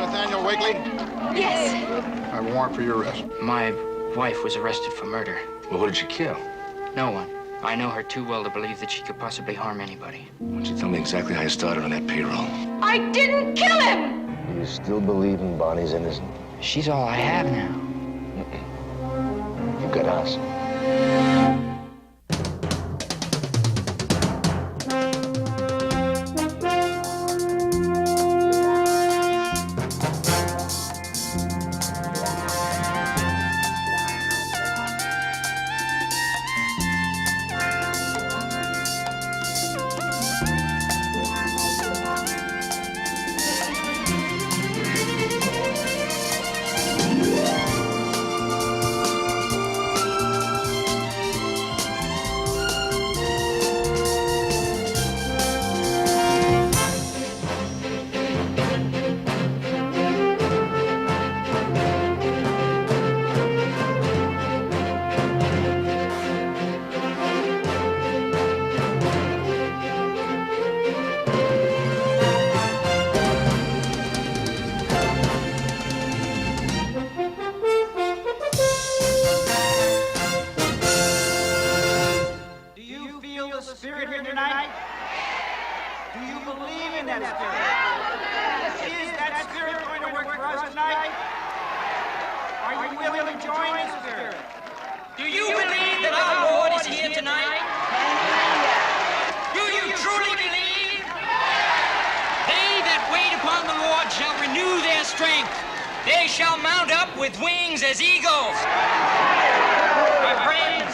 Nathaniel Wakely? Yes. I have a warrant for your arrest. My wife was arrested for murder. Well, who did you kill? No one. I know her too well to believe that she could possibly harm anybody. Why don't you tell me exactly how you started on that payroll? I didn't kill him! Do you still believe in Bonnie's innocent? She's all I have now. You got us. Spirit here tonight? Do you believe in that Spirit? Is that Spirit going to work for us tonight? Are you willing to join the Spirit? Do you believe that our Lord is here tonight? Do you truly believe? They that wait upon the Lord shall renew their strength. They shall mount up with wings as eagles. My friends,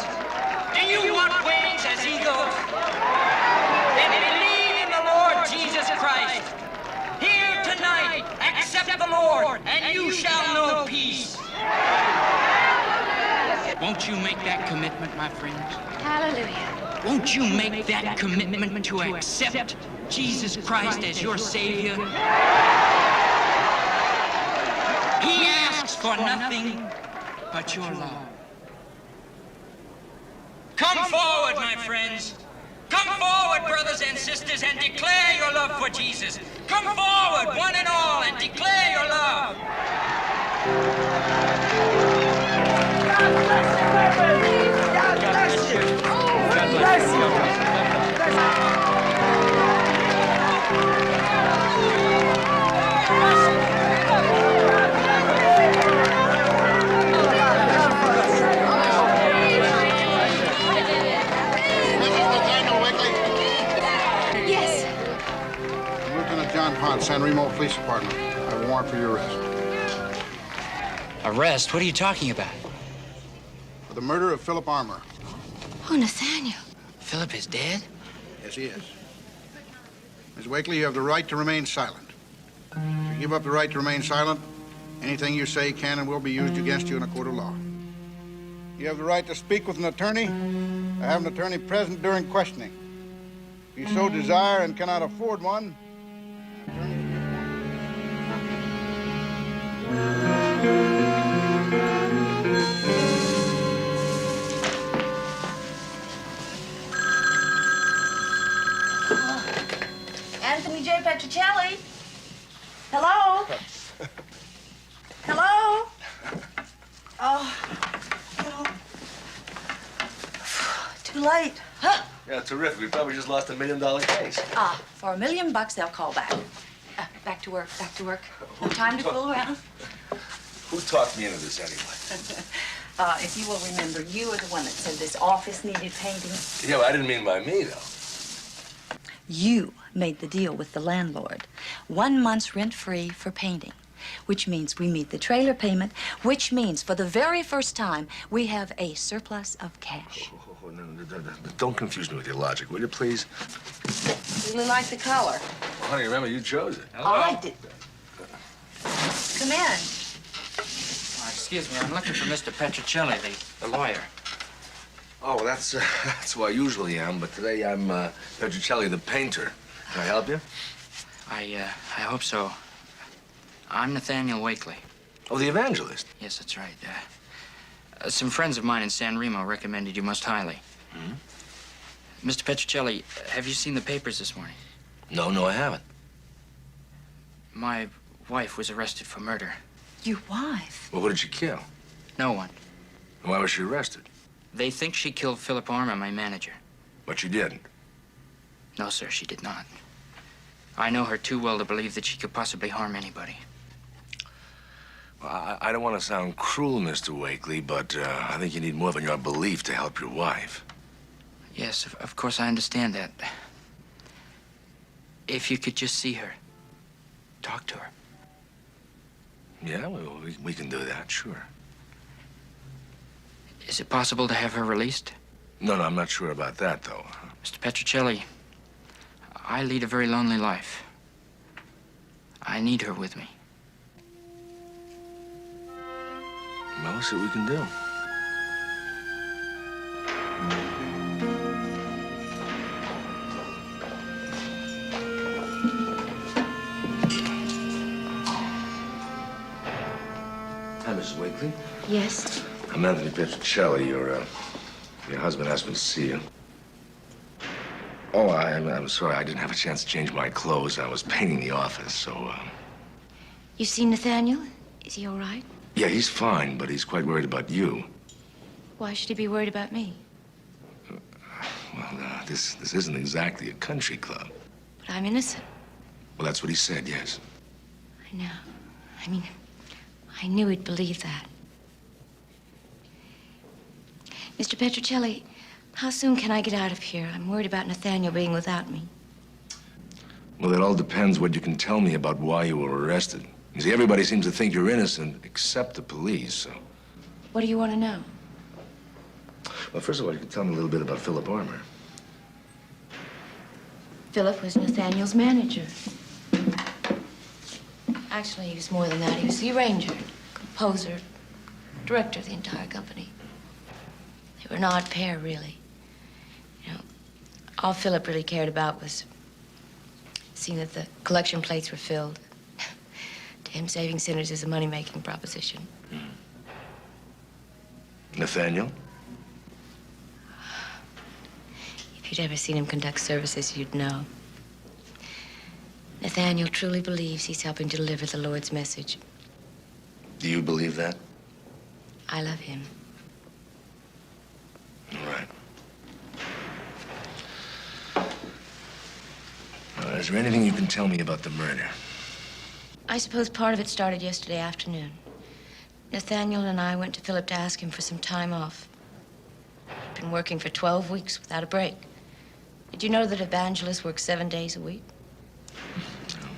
do you want wings as eagles? Then believe in the Lord Jesus Christ. Here tonight, accept the Lord, and you shall know peace. Won't you make that commitment, my friends? Hallelujah. Won't you make that commitment to accept Jesus Christ as your Savior? He asks for nothing but your love. Come forward, my friends. Come forward, brothers and sisters, and declare your love for Jesus. Come forward, one and all, and declare your love. God bless you. God bless you. Nathaniel Wakely? Yes. Lieutenant John Hunt, San Remo Police Department. I have a warrant for your arrest. Arrest? What are you talking about? For the murder of Philip Armour. Oh, Nathaniel. Philip is dead? Yes, he is. Ms. Wakely, you have the right to remain silent. If you give up the right to remain silent, anything you say can and will be used against you in a court of law. You have the right to speak with an attorney, to have an attorney present during questioning. If you so desire and cannot afford one, an attorney Anthony J. Petrocelli. Hello? Hello? Oh, no. Too late. Huh? Yeah, terrific. We probably just lost $1 million case. Ah, for $1 million they'll call back. Back to work, back to work. No time to fool around. Who talked me into this anyway? If you will remember, you were the one that said this office needed painting. Yeah, well, I didn't mean by me, though. You made the deal with the landlord. 1 month's rent-free for painting, which means we meet the trailer payment, which means for the very first time, we have a surplus of cash. No, don't confuse me with your logic, will you, please? Really like the color. Well, honey, remember, you chose it. I did. Come in. Excuse me, I'm looking for Mr. Petrocelli, the lawyer. Oh, that's who I usually am, but today I'm Petrocelli, the painter. Can I help you? I hope so. I'm Nathaniel Wakely. Oh, the evangelist. Yes, that's right. Some friends of mine in San Remo recommended you most highly. Hmm? Mr. Petrocelli, have you seen the papers this morning? No, I haven't. My wife was arrested for murder. Your wife? Well, what did she kill? No one. Why was she arrested? They think she killed Philip Armour, my manager. But she didn't. No, sir, she did not. I know her too well to believe that she could possibly harm anybody. Well, I don't want to sound cruel, Mr. Wakely, but I think you need more than your belief to help your wife. Yes, of course, I understand that. If you could just see her, talk to her. Yeah, we can do that, sure. Is it possible to have her released? No, I'm not sure about that, though. Mr. Petrocelli, I lead a very lonely life. I need her with me. Well, let's see what we can do. Hi, Mrs. Wakely. Yes. I'm Anthony Petrocelli. Your husband asked me to see you. Oh, I'm sorry. I didn't have a chance to change my clothes. I was painting the office, so, You seen Nathaniel? Is he all right? Yeah, he's fine, but he's quite worried about you. Why should he be worried about me? Well, this isn't exactly a country club. But I'm innocent. Well, that's what he said, yes. I know. I mean, I knew he'd believe that. Mr. Petrocelli, how soon can I get out of here? I'm worried about Nathaniel being without me. Well, it all depends what you can tell me about why you were arrested. You see, everybody seems to think you're innocent, except the police, so... What do you want to know? Well, first of all, you can tell me a little bit about Philip Armour. Philip was Nathaniel's manager. Actually, he was more than that. He was the arranger, composer, director of the entire company. They were an odd pair, really. You know, all Philip really cared about was seeing that the collection plates were filled. To him, saving sinners is a money-making proposition. Nathaniel? If you'd ever seen him conduct services, you'd know. Nathaniel truly believes he's helping to deliver the Lord's message. Do you believe that? I love him. All right. Is there anything you can tell me about the murder? I suppose part of it started yesterday afternoon. Nathaniel and I went to Philip to ask him for some time off. He'd been working for 12 weeks without a break. Did you know that evangelists work 7 days a week? No.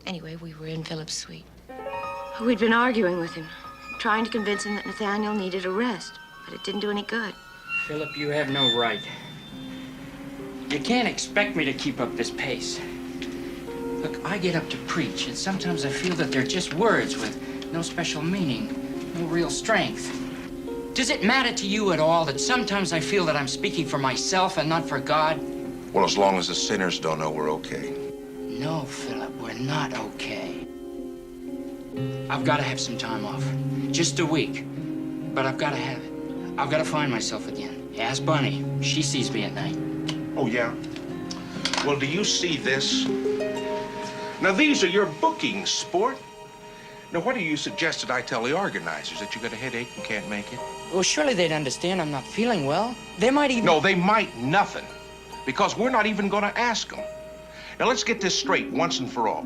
Anyway, we were in Philip's suite. We'd been arguing with him, trying to convince him that Nathaniel needed a rest, but it didn't do any good. Philip, you have no right. You can't expect me to keep up this pace. Look, I get up to preach, and sometimes I feel that they're just words with no special meaning, no real strength. Does it matter to you at all that sometimes I feel that I'm speaking for myself and not for God? Well, as long as the sinners don't know we're okay. No, Philip, we're not okay. I've got to have some time off. Just a week. But I've got to have it. I've got to find myself again. Ask Bunny. She sees me at night. Oh, yeah? Well, do you see this? Now, these are your bookings, sport. Now, what do you suggest that I tell the organizers? That you got a headache and can't make it? Well, surely they'd understand I'm not feeling well. They might even... No, they might nothing. Because we're not even going to ask them. Now, let's get this straight once and for all.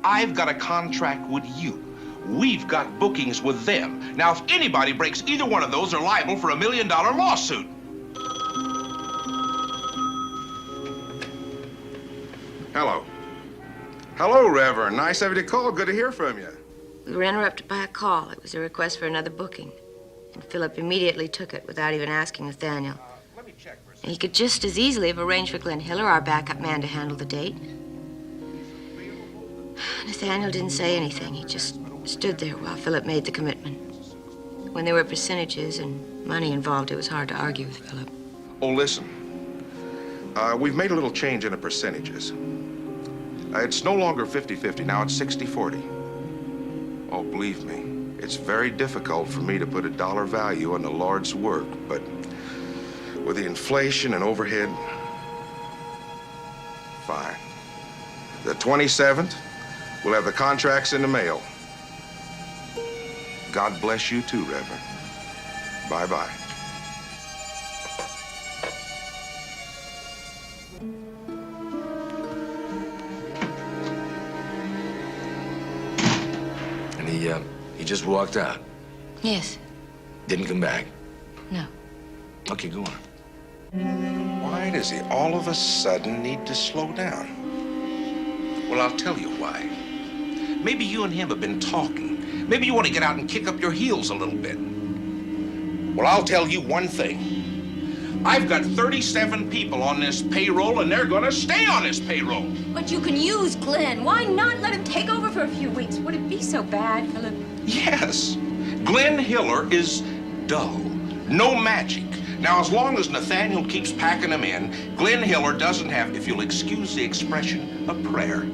I've got a contract with you. We've got bookings with them. Now, if anybody breaks either one of those, they're liable for $1 million lawsuit. Hello. Hello, Reverend. Nice of you to call. Good to hear from you. We were interrupted by a call. It was a request for another booking. And Philip immediately took it without even asking Nathaniel. Let me check for a And he could just as easily have arranged for Glenn Hiller, our backup man, to handle the date. Nathaniel didn't say anything. He just stood there while Philip made the commitment. When there were percentages and money involved, it was hard to argue with Philip. Oh, listen. We've made a little change in the percentages. It's no longer 50-50. Now it's 60-40. Oh, believe me, it's very difficult for me to put a dollar value on the Lord's work, but with the inflation and overhead, fine. The 27th, We'll have the contracts in the mail. God bless you too, Reverend. Bye-bye. And he just walked out. Yes. Didn't come back. No. Okay, go on. Why does he all of a sudden need to slow down? Well, I'll tell you why. Maybe you and him have been talking. Maybe you want to get out and kick up your heels a little bit. Well, I'll tell you one thing. I've got 37 people on this payroll, and they're gonna stay on this payroll. But you can use Glenn. Why not let him take over for a few weeks? Would it be so bad, Philip? Yes. Glenn Hiller is dull. No magic. Now, as long as Nathaniel keeps packing them in, Glenn Hiller doesn't have, if you'll excuse the expression, a prayer.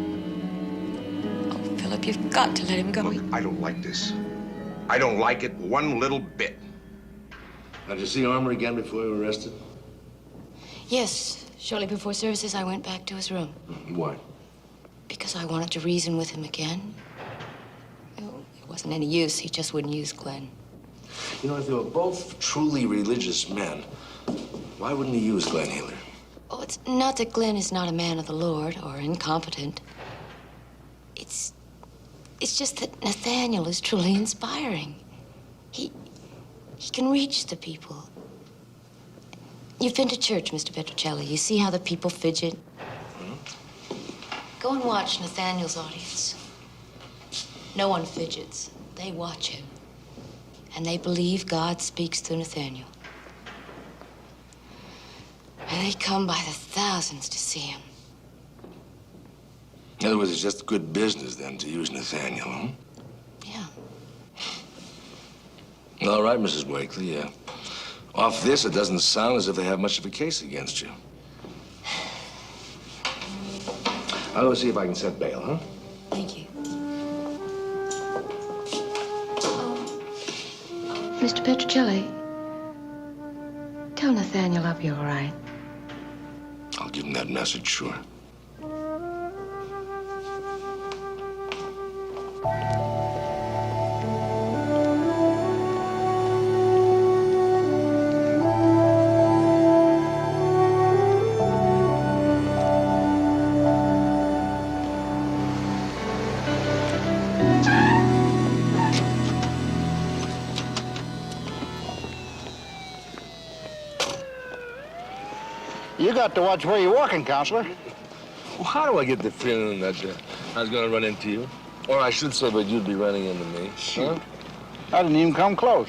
Oh, Philip, you've got to let him go. Look, I don't like this. I don't like it one little bit. Now, did you see Armour again before you were arrested? Yes. Shortly before services, I went back to his room. Why? Because I wanted to reason with him again. Oh, it wasn't any use. He just wouldn't use Glenn. You know, if they were both truly religious men, why wouldn't he use Glenn Hiller? Oh, it's not that Glenn is not a man of the Lord or incompetent. It's just that Nathaniel is truly inspiring. He can reach the people. You've been to church, Mr. Petrocelli. You see how the people fidget? Go and watch Nathaniel's audience. No one fidgets. They watch him. And they believe God speaks through Nathaniel. And they come by the thousands to see him. In other words, it's just good business, then, to use Nathaniel, huh? Yeah. All right, Mrs. Wakely. Off this, it doesn't sound as if they have much of a case against you. I'll go see if I can set bail, huh? Thank you. Mr. Petrocelli, tell Nathaniel I'll be all right. I'll give him that message, sure. You got to watch where you're walking, Counselor. Well, how do I get the feeling that I was going to run into you? Or I should say, but you'd be running into me. Huh? I didn't even come close.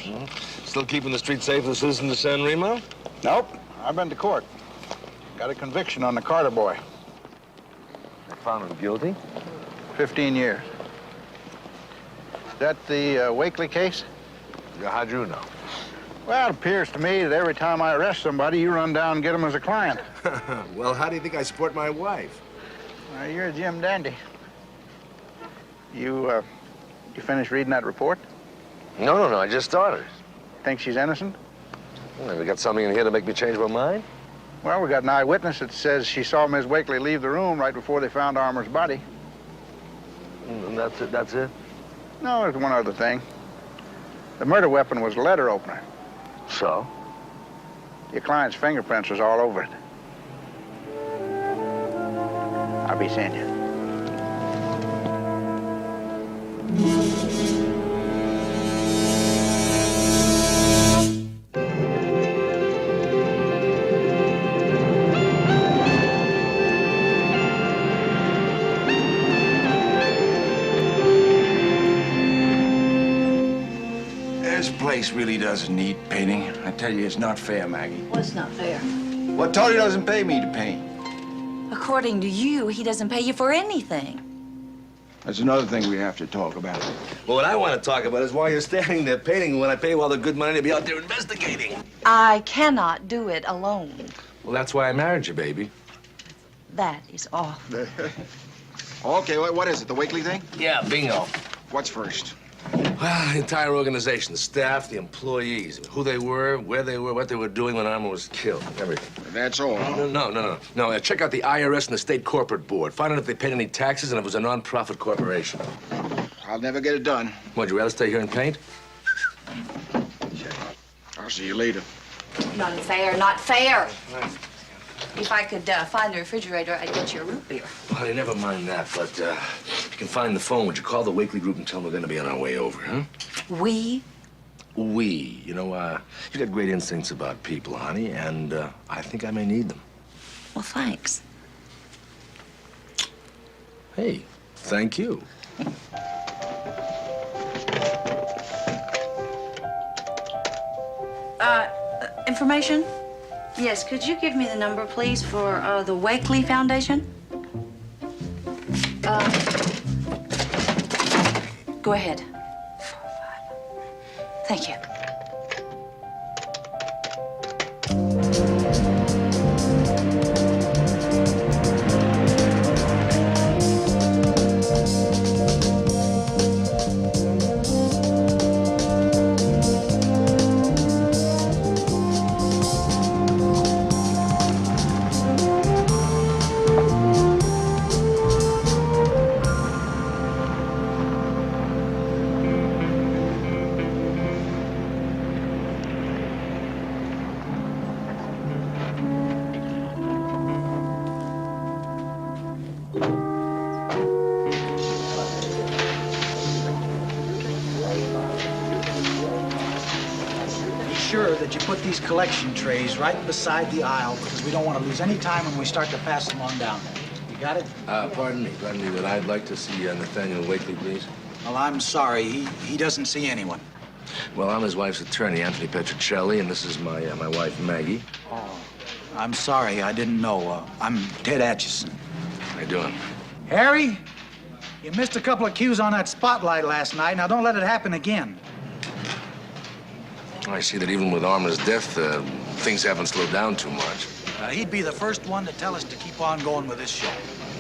Still keeping the street safe for the citizens of San Remo? Nope. I've been to court. Got a conviction on the Carter boy. They found him guilty? 15 years. Is that the Wakely case? Yeah, how'd you know? Well, it appears to me that every time I arrest somebody, you run down and get them as a client. Well, how do you think I support my wife? You're a Jim Dandy. You finished reading that report? No, I just started. Think she's innocent? Well, we got something in here to make me change my mind? Well, we got an eyewitness that says she saw Miss Wakely leave the room right before they found Armour's body. And that's it? No, there's one other thing. The murder weapon was a letter opener. So? Your client's fingerprints was all over it. I'll be seeing you. This place really doesn't need painting. I tell you, it's not fair, Maggie. What's not fair? Well, Tony doesn't pay me to paint. According to you, he doesn't pay you for anything. That's another thing we have to talk about. Well, what I want to talk about is why you're standing there painting when I pay you all the good money to be out there investigating. I cannot do it alone. Well, that's why I married you, baby. That is awful. Okay, what is it, the Wakely thing? Yeah, bingo. What's first? Well, the entire organization, the staff, the employees, who they were, where they were, what they were doing when Armour was killed, everything. That's all. No, check out the IRS and the state corporate board. Find out if they paid any taxes and if it was a non-profit corporation. I'll never get it done. Would you rather stay here and paint? I'll see you later. Not fair, not fair. If I could find the refrigerator, I'd get you a root beer. Well, honey, never mind that, but if you can find the phone, would you call the Wakely group and tell them we're going to be on our way over, huh? We? We. You know, you got great instincts about people, honey, and I think I may need them. Well, thanks. Hey, thank you. Information? Yes, could you give me the number, please, for the Wakely Foundation? Go ahead. 4, 5. Thank you. Sure that you put these collection trays right beside the aisle because we don't want to lose any time when we start to pass them on down there. You got it? Pardon me, but I'd like to see Nathaniel Wakely, please. Well, I'm sorry. He doesn't see anyone. Well, I'm his wife's attorney, Anthony Petrocelli, and this is my wife, Maggie. Oh, I'm sorry. I didn't know. I'm Ted Atchison. How you doing? Harry, you missed a couple of cues on that spotlight last night. Now, don't let it happen again. I see that even with Armour's death, things haven't slowed down too much. He'd be the first one to tell us to keep on going with this show.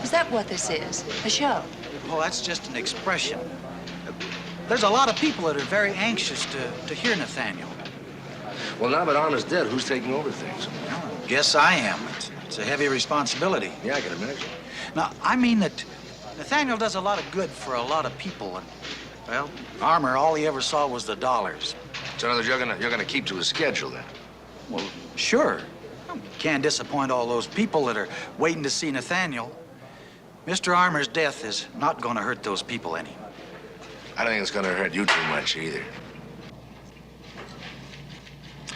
Is that what this is? A show? Well, that's just an expression. There's a lot of people that are very anxious to hear Nathaniel. Well, now that Armour's dead, who's taking over things? Well, I guess I am. It's a heavy responsibility. Yeah, I can imagine. Now, I mean that Nathaniel does a lot of good for a lot of people, and, well, Armour, all he ever saw was the dollars. So in other words, you're gonna keep to his schedule, then? Well, sure. Can't disappoint all those people that are waiting to see Nathaniel. Mr. Armour's death is not going to hurt those people any. I don't think it's gonna hurt you too much, either.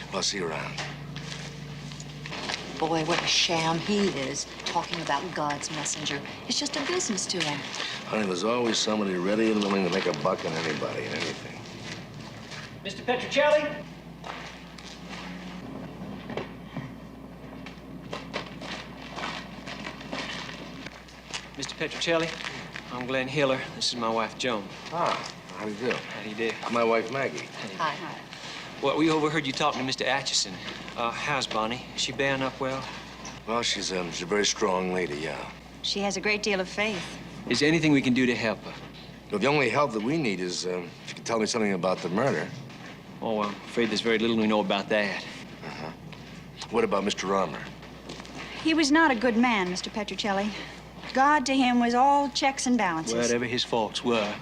Well, I'll see you around. Boy, what a sham he is, talking about God's messenger. It's just a business to him. Honey, there's always somebody ready and willing to make a buck on anybody and anything. Mr. Petrocelli? Mr. Petrocelli, I'm Glenn Hiller. This is my wife, Joan. Ah, how do you do? How do you do? My wife, Maggie. Hi. Well, we overheard you talking to Mr. Atchison. How's Bonnie? Is she bearing up well? Well, she's a very strong lady, yeah. She has a great deal of faith. Is there anything we can do to help her? Well, the only help that we need is if you can tell me something about the murder. Oh, I'm afraid there's very little we know about that. Uh-huh. What about Mr. Armour? He was not a good man, Mr. Petrocelli. God to him was all checks and balances. Whatever his faults were,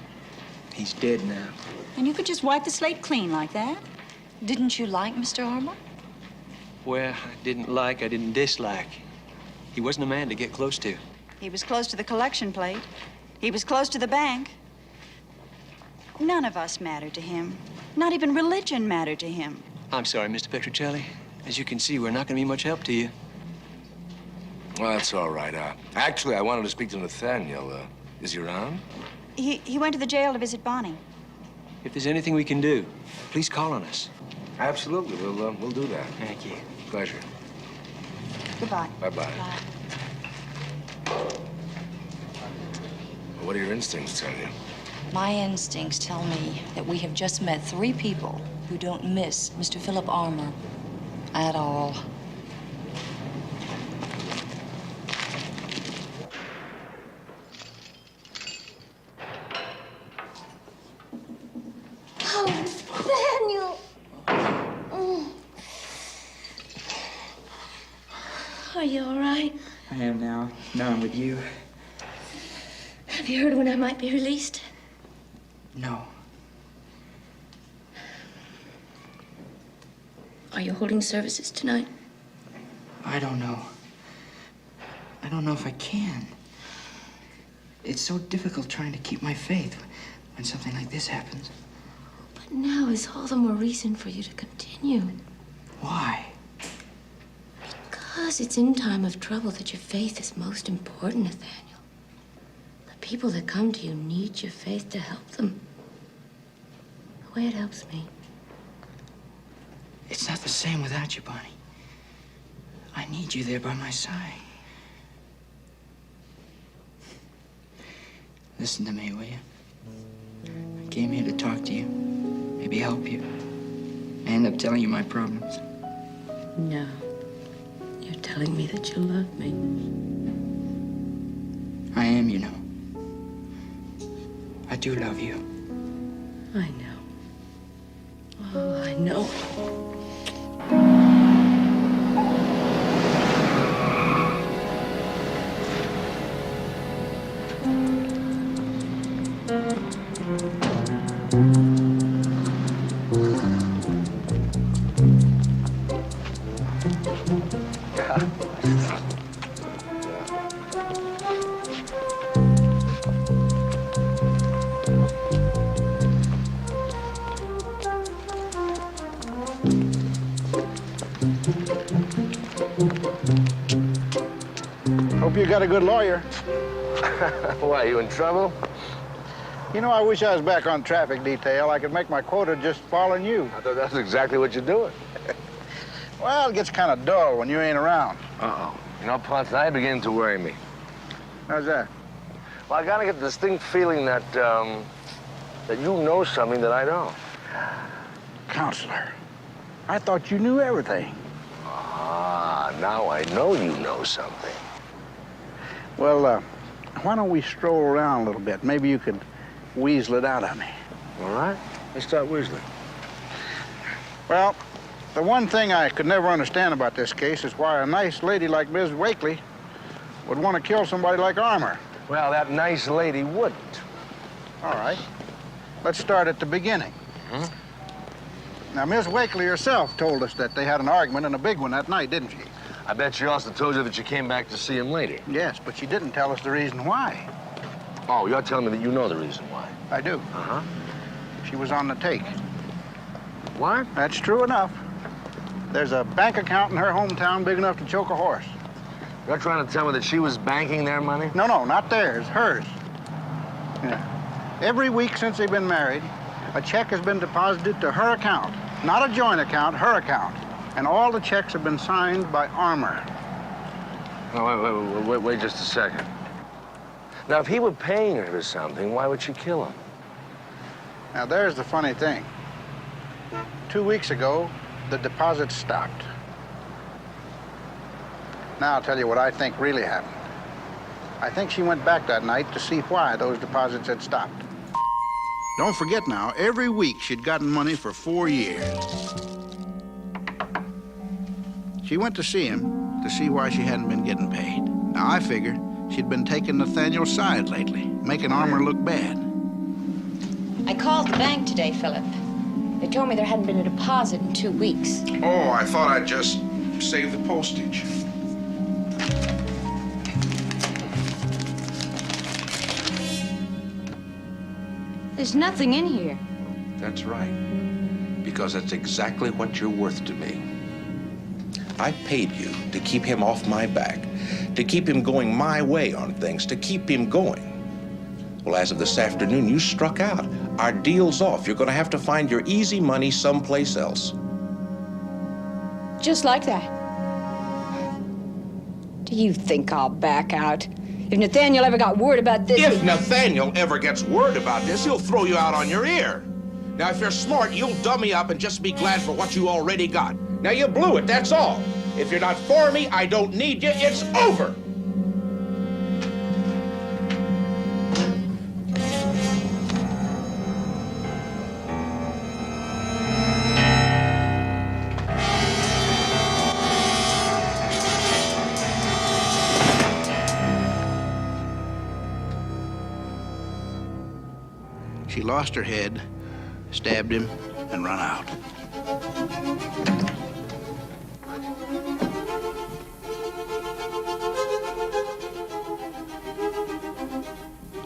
he's dead now. And you could just wipe the slate clean like that? Didn't you like Mr. Armour? Well, I didn't dislike. He wasn't a man to get close to. He was close to the collection plate. He was close to the bank. None of us mattered to him. Not even religion mattered to him. I'm sorry, Mr. Petrocelli. As you can see, we're not going to be much help to you. Well, that's all right. Actually, I wanted to speak to Nathaniel. Is he around? He went to the jail to visit Bonnie. If there's anything we can do, please call on us. Absolutely. We'll do that. Thank you. Pleasure. Goodbye. Bye-bye. Bye. What do your instincts tell you? My instincts tell me that we have just met 3 people who don't miss Mr. Philip Armour at all. Are you all right? I am now. Now I'm with you. Have you heard when I might be released? No. Are you holding services tonight? I don't know. I don't know if I can. It's so difficult trying to keep my faith when something like this happens. But now is all the more reason for you to continue. Why? Because it's in time of trouble that your faith is most important, Nathaniel. The people that come to you need your faith to help them. The way it helps me. It's not the same without you, Bonnie. I need you there by my side. Listen to me, will you? I came here to talk to you, maybe help you. I end up telling you my problems. No. You're telling me that you love me. I am, you know. I do love you. I know. Oh, I know. Hope you got a good lawyer. Why, you in trouble? You know, I wish I was back on traffic detail. I could make my quota just following you. I thought that's exactly what you're doing. Well, it gets kind of dull when you ain't around. Uh-oh. You know, Ponce, now you're beginning to worry me. How's that? Well, I gotta get the distinct feeling that, that you know something that I don't. Counselor, I thought you knew everything. Ah, now I know you know something. Well, why don't we stroll around a little bit? Maybe you could weasel it out of me. All right? Let's start whistling. Well, the one thing I could never understand about this case is why a nice lady like Ms. Wakely would want to kill somebody like Armour. Well, that nice lady wouldn't. All right. Let's start at the beginning. Mm-hmm. Now, Ms. Wakely herself told us that they had an argument, and a big one, that night, didn't she? I bet she also told you that you came back to see him later. Yes, but she didn't tell us the reason why. Oh, you're telling me that you know the reason why. I do. Uh-huh. She was on the take. What? That's true enough. There's a bank account in her hometown big enough to choke a horse. You're trying to tell me that she was banking their money? No, no, not theirs, hers. Yeah. Every week since they've been married, a check has been deposited to her account. Not a joint account, her account. And all the checks have been signed by Armour. No, wait just a second. Now, if he were paying her for something, why would she kill him? Now, there's the funny thing. 2 weeks ago, the deposit stopped. Now I'll tell you what I think really happened. I think she went back that night to see why those deposits had stopped. Don't forget now, every week she'd gotten money for 4 years. She went to see him to see why she hadn't been getting paid. Now I figure she'd been taking Nathaniel's side lately, making Armour look bad. I called the bank today, Philip. They told me there hadn't been a deposit in 2 weeks. Oh, I thought I'd just save the postage. There's nothing in here. That's right. Because that's exactly what you're worth to me. I paid you to keep him off my back, to keep him going my way on things, to keep him going. Well, as of this afternoon, you struck out. Our deal's off. You're going to have to find your easy money someplace else. Just like that. Do you think I'll back out? If Nathaniel ever got word about this... If Nathaniel ever gets word about this, he'll throw you out on your ear. Now, if you're smart, you'll dummy up and just be glad for what you already got. Now, you blew it, that's all. If you're not for me, I don't need you. It's over. she lost her head, stabbed him, and run out.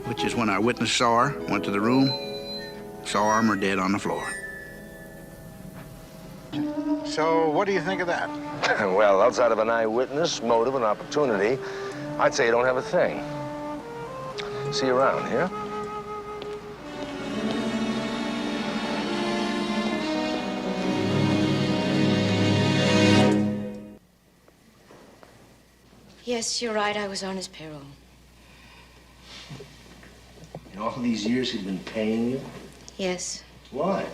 Which is when our witness saw her, went to the room, saw Armour dead on the floor. So, what do you think of that? Well, outside of an eyewitness, motive, and opportunity, I'd say you don't have a thing. See you around, here? Yes, you're right. I was on his payroll. In all these years, he's been paying you? Yes. Why?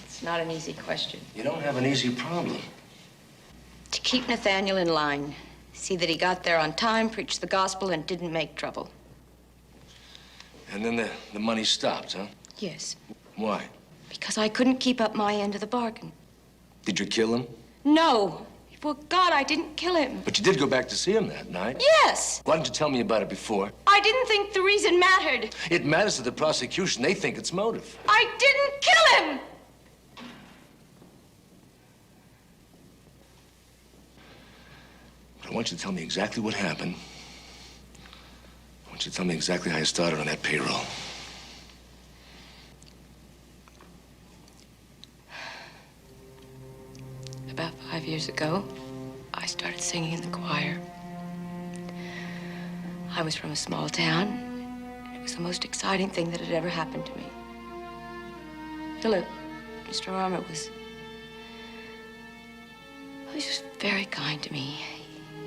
It's not an easy question. You don't have an easy problem. To keep Nathaniel in line. See that he got there on time, preached the gospel, and didn't make trouble. And then the money stopped, huh? Yes. Why? Because I couldn't keep up my end of the bargain. Did you kill him? No. For God, I didn't kill him. But you did go back to see him that night. Yes. Why didn't you tell me about it before? I didn't think the reason mattered. It matters to the prosecution. They think it's motive. I didn't kill him. But I want you to tell me exactly what happened. I want you to tell me exactly how you started on that payroll. About 5 years ago, I started singing in the choir. I was from a small town, and it was the most exciting thing that had ever happened to me. Philip, Mr. Armour was just very kind to me.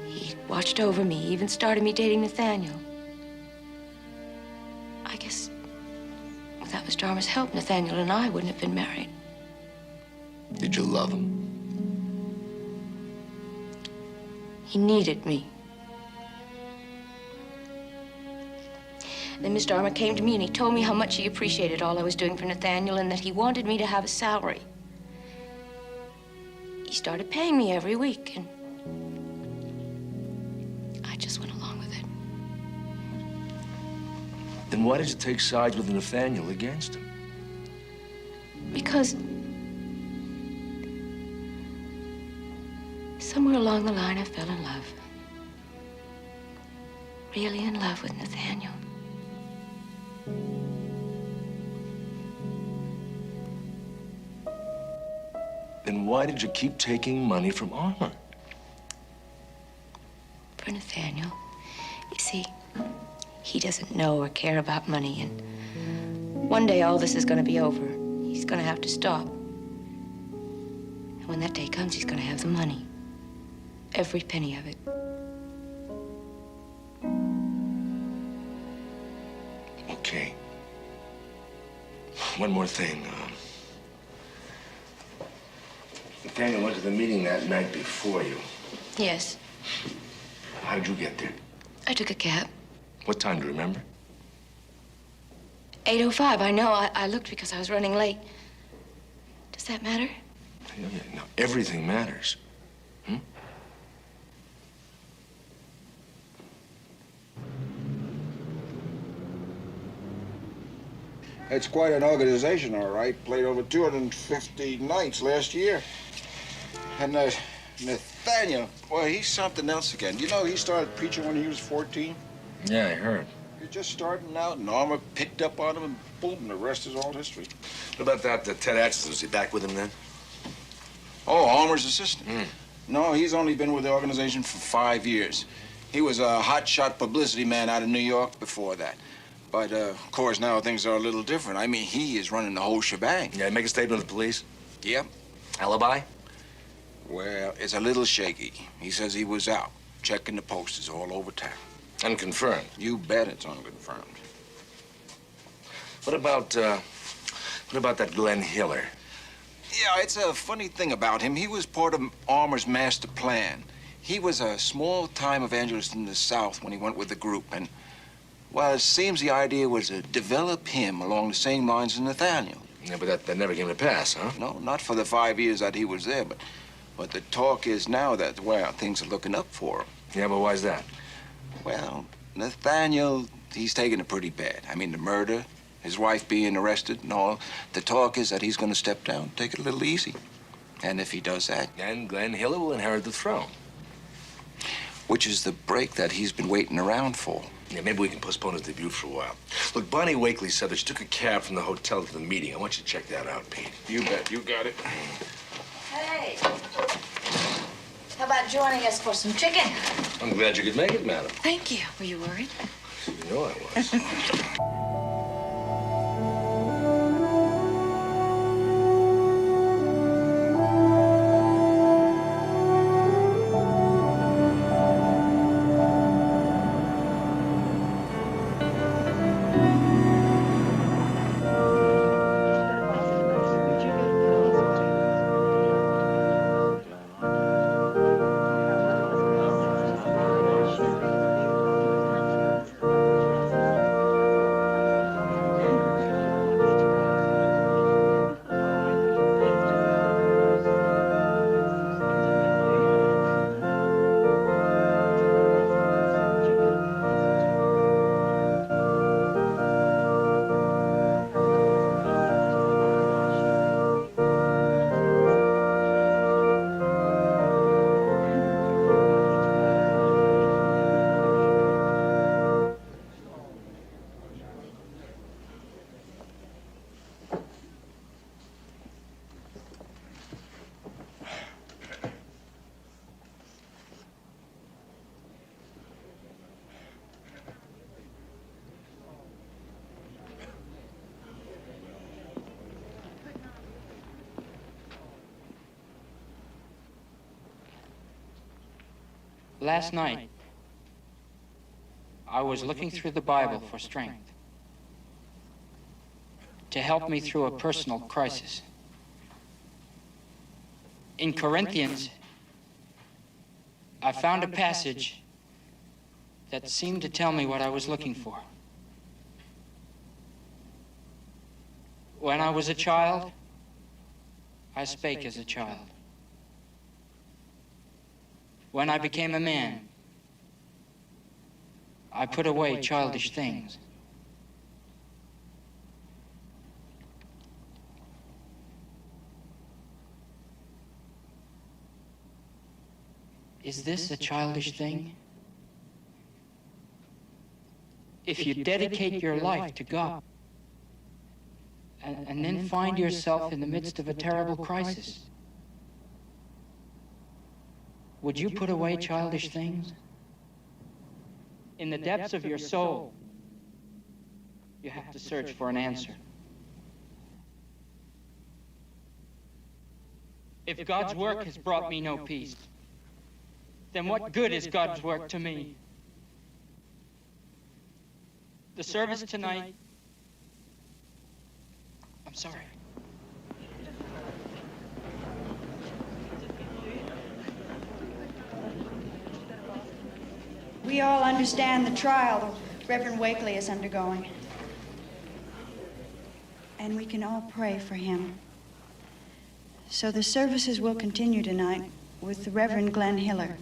He watched over me, even started me dating Nathaniel. I guess without Mr. Armour's help, Nathaniel and I wouldn't have been married. Did you love him? He needed me. Then Mr. Armour came to me and he told me how much he appreciated all I was doing for Nathaniel and that he wanted me to have a salary. He started paying me every week, and I just went along with it. Then why did you take sides with Nathaniel against him? Because somewhere along the line I fell in love. Really in love with Nathaniel. Then why did you keep taking money from Armour? For Nathaniel. You see, he doesn't know or care about money, and one day all this is going to be over. He's going to have to stop. And when that day comes, he's going to have the money. Every penny of it. Okay. One more thing. Nathaniel went to the meeting that night before you. Yes. How did you get there? I took a cab. What time, do you remember? 8:05. I know. I looked because I was running late. Does that matter? Yeah, no, everything matters. It's quite an organization, all right. Played over 250 nights last year. And Nathaniel, boy, he's something else again. You know, he started preaching when he was 14. Yeah, I heard. He was just starting out, and Armour picked up on him, and boom, the rest is all history. What about that Ted Atchison? Was he back with him then? Oh, Armour's assistant. No, he's only been with the organization for 5 years. He was a hotshot publicity man out of New York before that. But, of course, now things are a little different. I mean, he is running the whole shebang. Yeah, make a statement to the police? Yep. Alibi? Well, it's a little shaky. He says he was out, checking the posters all over town. Unconfirmed? You bet it's unconfirmed. What about that Glenn Hiller? Yeah, it's a funny thing about him. He was part of Armour's master plan. He was a small-time evangelist in the South when he went with the group, and well, it seems the idea was to develop him along the same lines as Nathaniel. Yeah, but that never came to pass, huh? No, not for the 5 years that he was there, but the talk is now that, well, things are looking up for him. Yeah, but why's that? Well, Nathaniel he's taking it pretty bad. I mean, the murder, his wife being arrested and all. The talk is that he's going to step down, take it a little easy. And if he does that... And Glenn Hiller will inherit the throne. Which is the break that he's been waiting around for. Yeah, maybe we can postpone his debut for a while. Look, Bonnie Wakely said that she took a cab from the hotel to the meeting. I want you to check that out, Pete. You bet. You got it. Hey. How about joining us for some chicken? I'm glad you could make it, madam. Thank you. Were you worried? You know I was. Last night, I was looking through the Bible for strength to help me through a personal crisis. In Corinthians, I found a passage that seemed to tell me what I was looking for. When I was a child, I spake as a child. When I became a man, I put away childish things. Is this a childish thing? If you dedicate your life to God and then find yourself in the midst of a terrible crisis, would you put away childish things? In the depths of your soul, you have to search for an answer. If God's work has brought me no peace, then what good is God's work to me? The service tonight, I'm sorry. We all understand the trial that Reverend Wakely is undergoing. And we can all pray for him. So the services will continue tonight with the Reverend Glenn Hiller.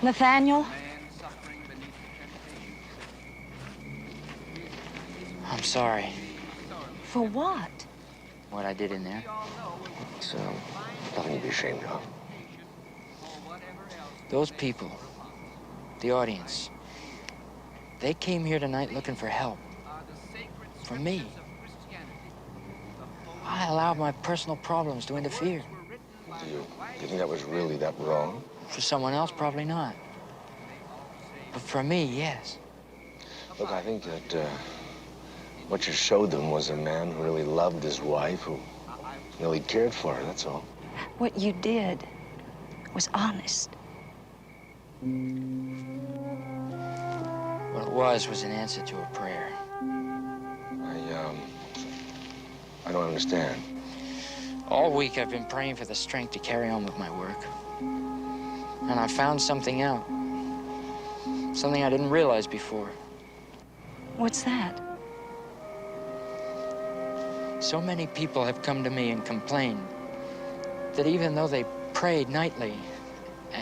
Nathaniel? I'm sorry. For what? What I did in there. It's nothing to be ashamed of. Those people, the audience, they came here tonight looking for help. For me. I allowed my personal problems to interfere. Do you think that was really that wrong? For someone else, probably not. But for me, yes. Look, I think that what you showed them was a man who really loved his wife, who really cared for her, that's all. What you did was honest. What it was an answer to a prayer. I don't understand. All week I've been praying for the strength to carry on with my work. And I found something out. Something I didn't realize before. What's that? So many people have come to me and complained that even though they prayed nightly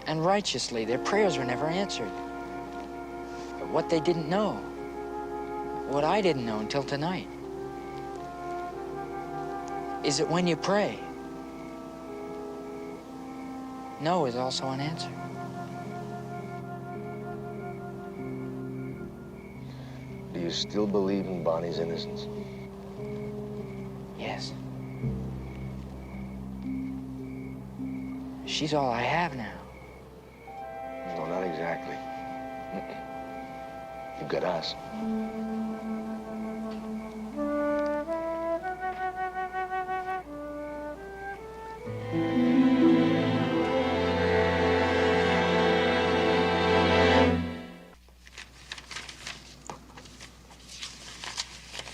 and righteously, their prayers were never answered. But what they didn't know, what I didn't know until tonight, is that when you pray, no is also an answer. Do you still believe in Bonnie's innocence? Yes. She's all I have now. No, not exactly. You've got us.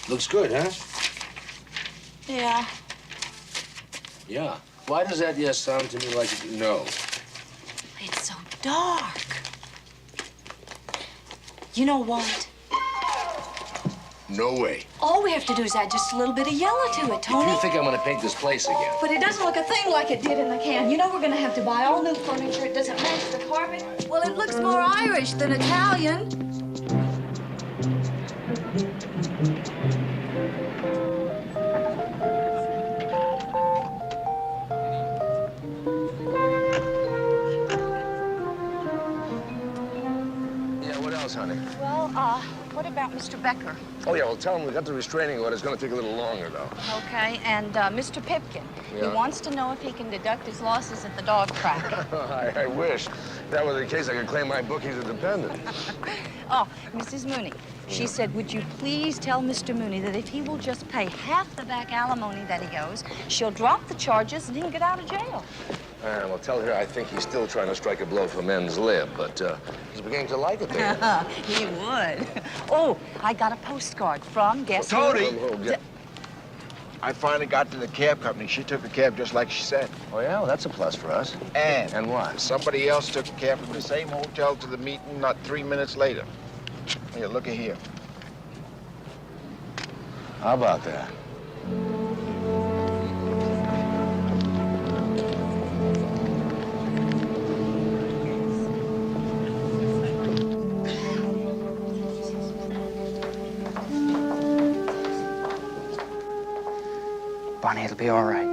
Looks good, huh? Yeah. Yeah. Why does that yes sound to me like no? It's so dark. You know what? No way. All we have to do is add just a little bit of yellow to it, Tony. You think I'm gonna paint this place again? But it doesn't look a thing like it did in the can. You know we're gonna have to buy all new furniture. It doesn't match the carpet. Well, it looks more Irish than Italian. Yeah, what else, honey? Well, what about Mr. Becker? Oh, yeah, well, tell him we got the restraining order. It's gonna take a little longer, though. Okay, and Mr. Pipkin. Yeah. He wants to know if he can deduct his losses at the dog track. I wish. If that were the case, I could claim my bookies as dependent. Oh, Mrs. Mooney. She said, would you please tell Mr. Mooney that if he will just pay half the back alimony that he owes, she'll drop the charges and he can get out of jail. Well, tell her I think he's still trying to strike a blow for men's lib, but he's beginning to like it there. He would. Oh, I got a postcard from, guess who? Tony! I finally got to the cab company. She took a cab just like she said. Oh, yeah? Well, that's a plus for us. And what? Somebody else took a cab from the same hotel to the meeting not 3 minutes later. Here, look at here. How about that? Bonnie, it'll be all right.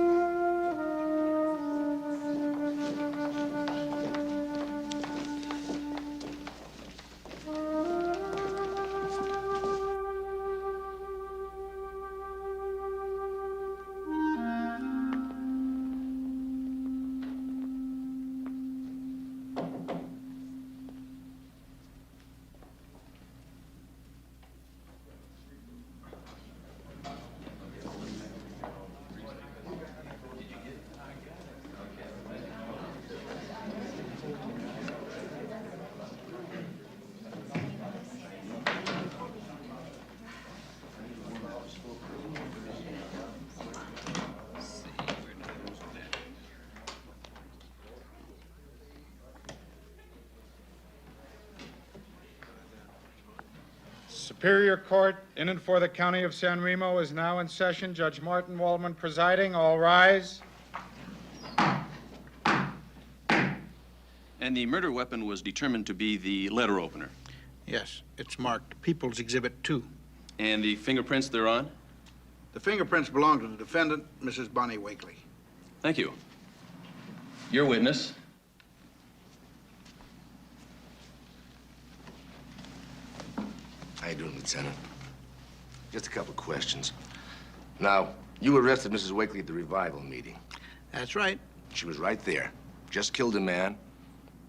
Superior Court in and for the County of San Remo is now in session. Judge Martin Waldman presiding. All rise. And the murder weapon was determined to be the letter opener. Yes, it's marked People's Exhibit 2. And the fingerprints thereon? The fingerprints belong to the defendant, Mrs. Bonnie Wakely. Thank you. Your witness. How you doing, Lieutenant? Just a couple questions. Now, you arrested Mrs. Wakely at the revival meeting. That's right. She was right there. Just killed a man.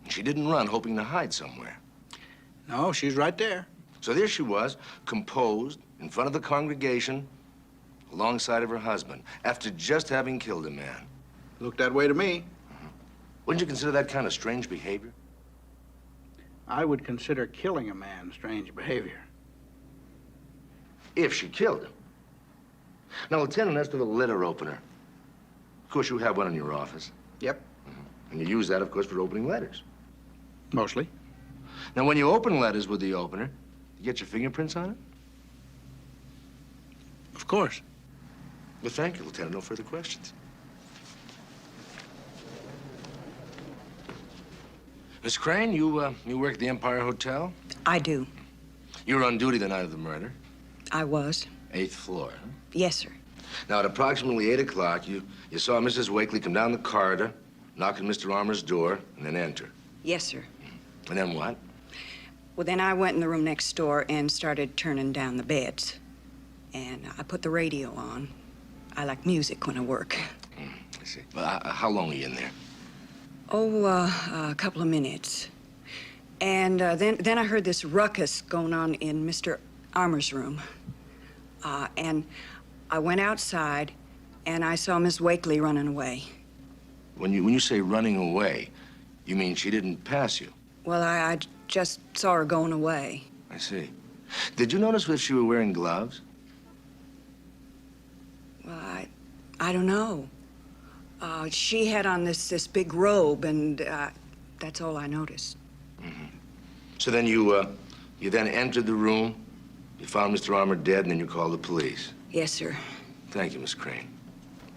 And she didn't run hoping to hide somewhere. No, she's right there. So there she was, composed, in front of the congregation, alongside of her husband, after just having killed a man. Looked that way to me. Wouldn't you consider that kind of strange behavior? I would consider killing a man strange behavior. If she killed him. Now, Lieutenant, as to the letter opener, of course, you have one in your office. Yep. And you use that, of course, for opening letters. Mostly. Now, when you open letters with the opener, you get your fingerprints on it? Of course. Well, thank you, Lieutenant. No further questions. Miss Crane, you work at the Empire Hotel? I do. You were on duty the night of the murder? I was. 8th floor, huh? Yes, sir. Now, at approximately 8 o'clock, you saw Mrs. Wakely come down the corridor, knock on Mr. Armour's door, and then enter. Yes, sir. And then what? Well, then I went in the room next door and started turning down the beds. And I put the radio on. I like music when I work. I see. Well, how long were you in there? Oh, a couple of minutes. And then I heard this ruckus going on in Mr. Armour's room. And I went outside, and I saw Miss Wakely running away. When you say running away, you mean she didn't pass you? Well, I just saw her going away. I see. Did you notice if she were wearing gloves? Well, I don't know. She had on this big robe, and that's all I noticed. Mm-hmm. So then you then entered the room, you found Mr. Armour dead, and then you called the police. Yes, sir. Thank you, Miss Crane.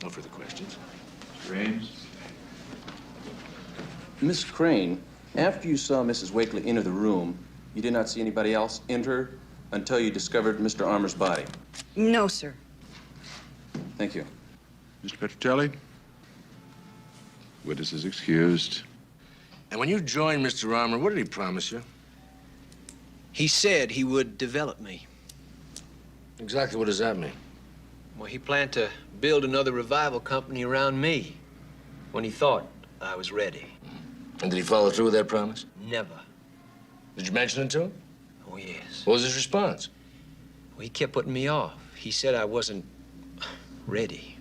No further questions. Mr. Ames? Miss Crane, after you saw Mrs. Wakely enter the room, you did not see anybody else enter until you discovered Mr. Armour's body? No, sir. Thank you. Mr. Petrocelli? Witness is excused. And when you joined Mr. Armour, what did he promise you? He said he would develop me. Exactly what does that mean? Well, he planned to build another revival company around me when he thought I was ready. And did he follow through with that promise? Never. Did you mention it to him? Oh, yes. What was his response? Well, he kept putting me off. He said I wasn't ready.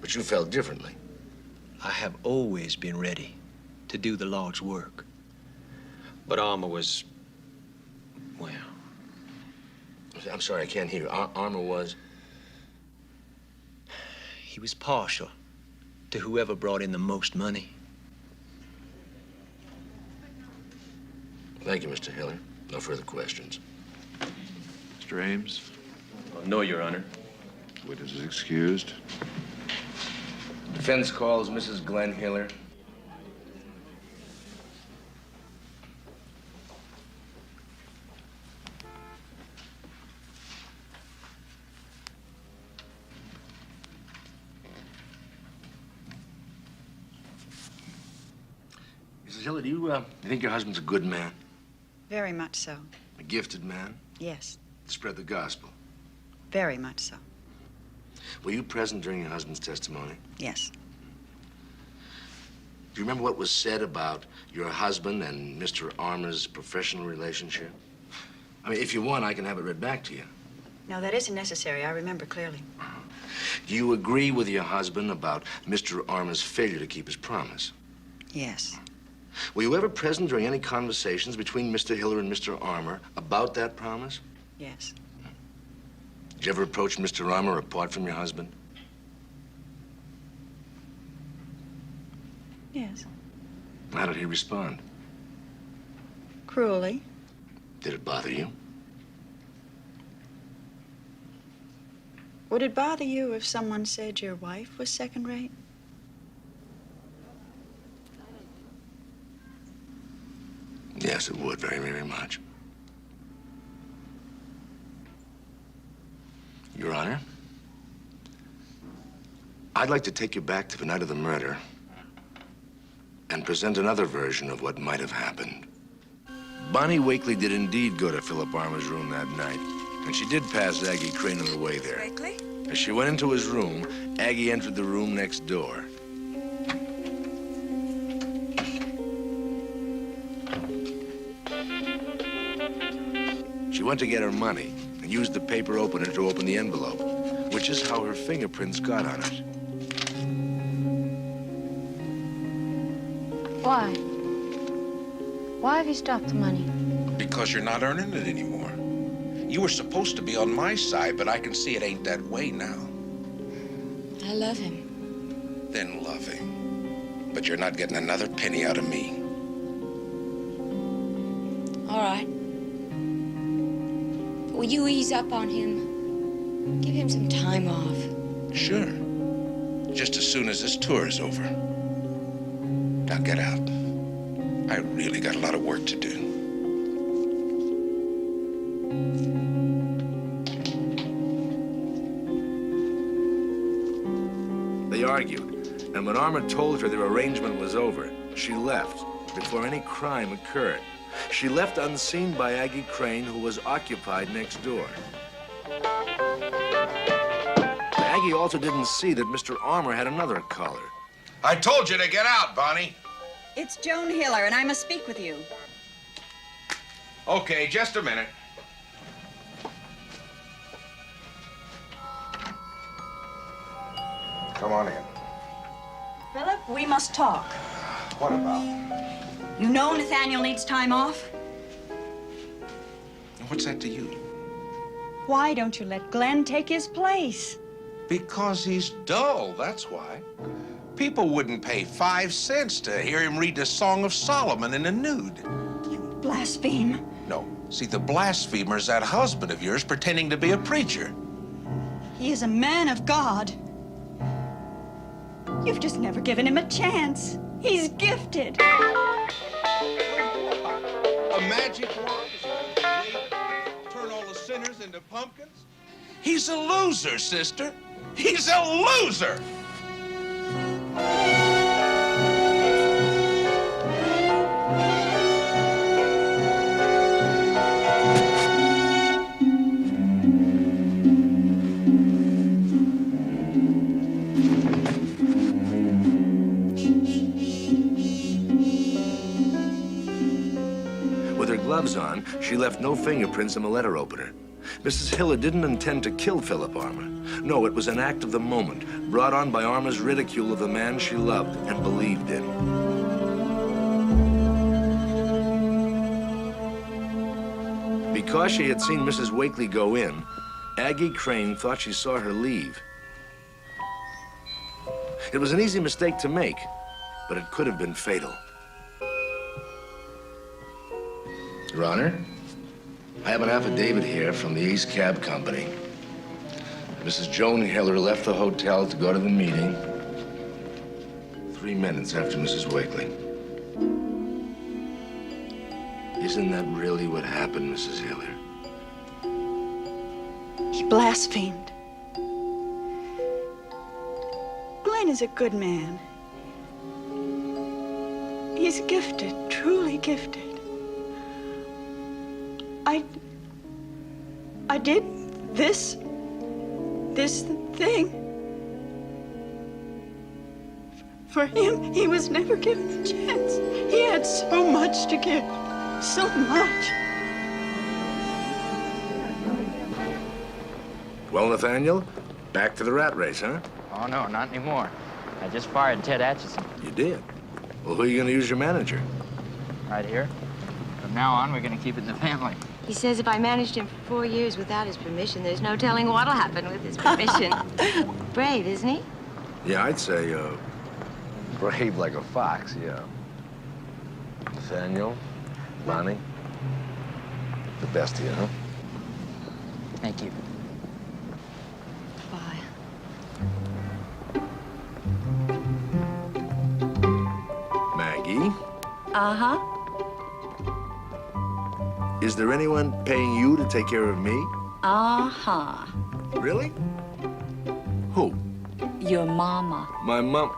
But you felt differently. I have always been ready to do the Lord's work. But Armour was, well... I'm sorry, I can't hear. Armour was? He was partial to whoever brought in the most money. Thank you, Mr. Hiller. No further questions. Mr. Ames? No, Your Honor. Witness is excused. Defense calls Mrs. Glenn Hiller. Mrs. Hiller, do you think your husband's a good man? Very much so. A gifted man? Yes, To spread the gospel? very much so. Were you present during your husband's testimony? Yes. Do you remember what was said about your husband and Mr. Armour's professional relationship? I mean, if you want, I can have it read back to you. No, that isn't necessary. I remember clearly. Do you agree with your husband about Mr. Armour's failure to keep his promise? Yes. Were you ever present during any conversations between Mr. Hiller and Mr. Armour about that promise? Yes. Did you ever approach Mr. Armour apart from your husband? Yes. How did he respond? Cruelly. Did it bother you? Would it bother you if someone said your wife was second-rate? Yes, it would, very, very much. Your Honor, I'd like to take you back to the night of the murder and present another version of what might have happened. Bonnie Wakely did indeed go to Philip Armour's room that night, and she did pass Aggie Crane on the way there. Wakely? As she went into his room, Aggie entered the room next door. She went to get her money and used the paper opener to open the envelope, which is how her fingerprints got on it. Why? Why have you stopped the money? Because you're not earning it anymore. You were supposed to be on my side, but I can see it ain't that way now. I love him. Then love him. But you're not getting another penny out of me. All right. Will you ease up on him? Give him some time off. Sure. Just as soon as this tour is over. Now get out. I really got a lot of work to do. They argued, and when Armour told her their arrangement was over, she left before any crime occurred. She left unseen by Aggie Crane, who was occupied next door. Aggie also didn't see that Mr. Armour had another caller. I told you to get out, Bonnie. It's Joan Hiller, and I must speak with you. Okay, just a minute. Come on in. Philip, we must talk. What about? You know Nathaniel needs time off. What's that to you? Why don't you let Glenn take his place? Because he's dull, that's why. People wouldn't pay 5 cents to hear him read the Song of Solomon in a nude. You blaspheme. No, see, the blasphemer's that husband of yours pretending to be a preacher. He is a man of God. You've just never given him a chance. He's gifted. A magic wand turn all the sinners into pumpkins? He's a loser, sister. He's a loser! With her gloves on, she left no fingerprints in the letter opener. Mrs. Hiller didn't intend to kill Philip Armour. No, it was an act of the moment, brought on by Armour's ridicule of the man she loved and believed in. Because she had seen Mrs. Wakely go in, Aggie Crane thought she saw her leave. It was an easy mistake to make, but it could have been fatal. Your Honor, I have an affidavit here from the East Cab Company. Mrs. Joan Hiller left the hotel to go to the meeting 3 minutes after Mrs. Wakely. Isn't that really what happened, Mrs. Hiller? He blasphemed. Glenn is a good man. He's gifted, truly gifted. I did this thing. For him, he was never given a chance. He had so much to give, so much. Well, Nathaniel, back to the rat race, huh? Oh, no, not anymore. I just fired Ted Atchison. You did? Well, who are you going to use your manager? Right here. From now on, we're going to keep it in the family. He says if I managed him for 4 years without his permission, there's no telling what'll happen with his permission. Brave, isn't he? Yeah, I'd say, Brave like a fox, yeah. Nathaniel, Bonnie, the best of you, huh? Thank you. Bye. Maggie, Uh-huh. is there anyone paying you to take care of me? Uh-huh. Really? Who? Your mama. My mom.